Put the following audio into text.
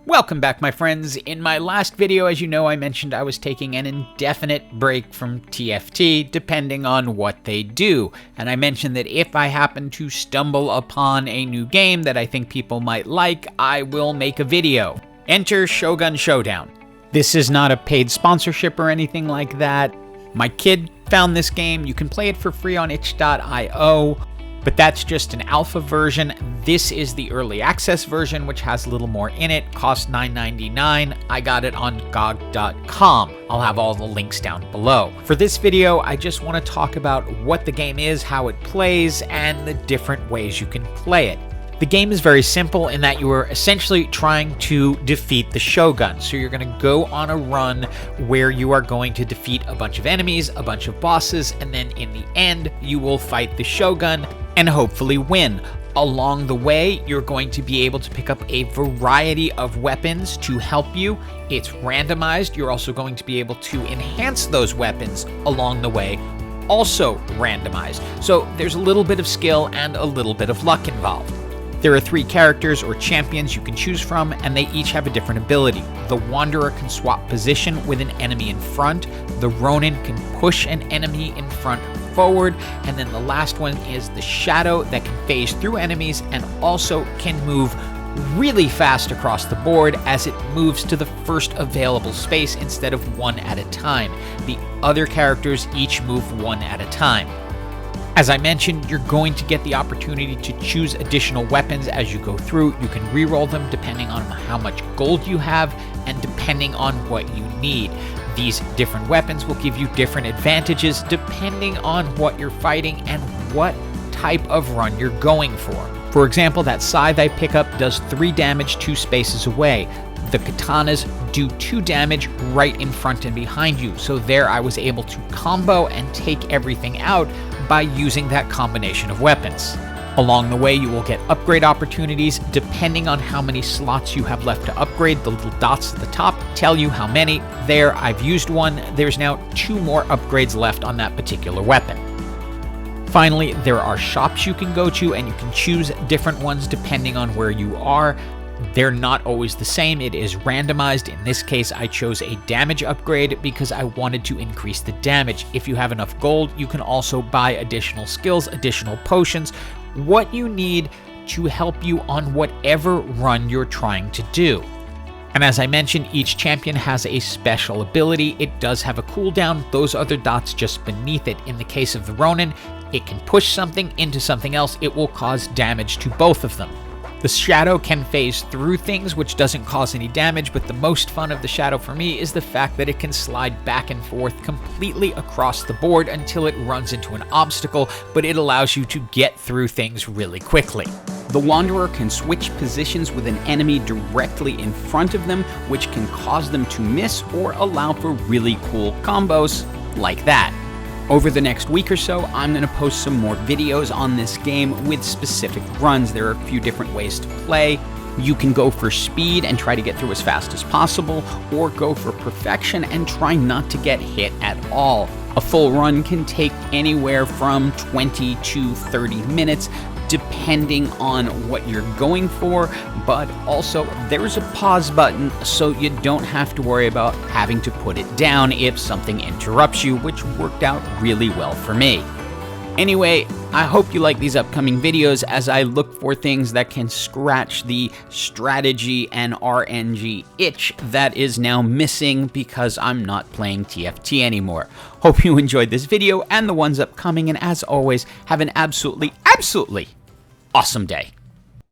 Welcome back, my friends. In my last video, as you know, I mentioned I was taking an indefinite break from TFT, depending on what they do. And I mentioned that if I happen to stumble upon a new game that I think people might like, I will make a video. Enter Shogun Showdown. This is not a paid sponsorship or anything like that. My kid found this game. You can play it for free on itch.io. But that's just an alpha version. This is the early access version, which has a little more in it. Costs $9.99. I got it on GOG.com. I'll have all the links down below. For this video, I just want to talk about what the game is, how it plays, and the different ways you can play it. The game is very simple in that you are essentially trying to defeat the Shogun. So you're going to go on a run where you are going to defeat a bunch of enemies, a bunch of bosses, and then in the end, you will fight the Shogun and hopefully win. Along the way, you're going to be able to pick up a variety of weapons to help you. It's randomized. You're also going to be able to enhance those weapons along the way, also randomized. So there's a little bit of skill and a little bit of luck involved. There are 3 characters or champions you can choose from, and they each have a different ability. The Wanderer can swap position with an enemy in front, the Ronin can push an enemy in front forward, and then the last one is the Shadow that can phase through enemies and also can move really fast across the board as it moves to the first available space instead of one at a time. The other characters each move one at a time. As I mentioned, you're going to get the opportunity to choose additional weapons as you go through. You can reroll them depending on how much gold you have and depending on what you need. These different weapons will give you different advantages depending on what you're fighting and what type of run you're going for. For example, that scythe I pick up does 3 damage 2 spaces away. The katanas do 2 damage right in front and behind you. So there I was able to combo and take everything out by using that combination of weapons. Along the way, you will get upgrade opportunities depending on how many slots you have left to upgrade. The little dots at the top tell you how many. There, I've used one. There's now 2 more upgrades left on that particular weapon. Finally, there are shops you can go to, and you can choose different ones depending on where you are. They're not always the same. It is randomized. In this case, I chose a damage upgrade because I wanted to increase the damage. If you have enough gold, you can also buy additional skills, additional potions, what you need to help you on whatever run you're trying to do. And as I mentioned, each champion has a special ability. It does have a cooldown. Those other dots just beneath it. In the case of the Ronin, it can push something into something else. It will cause damage to both of them. The Shadow can phase through things, which doesn't cause any damage, but the most fun of the Shadow for me is the fact that it can slide back and forth completely across the board until it runs into an obstacle, but it allows you to get through things really quickly. The Wanderer can switch positions with an enemy directly in front of them, which can cause them to miss or allow for really cool combos like that. Over the next week or so, I'm going to post some more videos on this game with specific runs. There are a few different ways to play. You can go for speed and try to get through as fast as possible, or go for perfection and try not to get hit at all. A full run can take anywhere from 20 to 30 minutes, depending on what you're going for, but also there's a pause button so you don't have to worry about having to put it down if something interrupts you, which worked out really well for me. Anyway, I hope you like these upcoming videos as I look for things that can scratch the strategy and RNG itch that is now missing because I'm not playing TFT anymore. Hope you enjoyed this video and the ones upcoming, and as always, have an absolutely awesome day.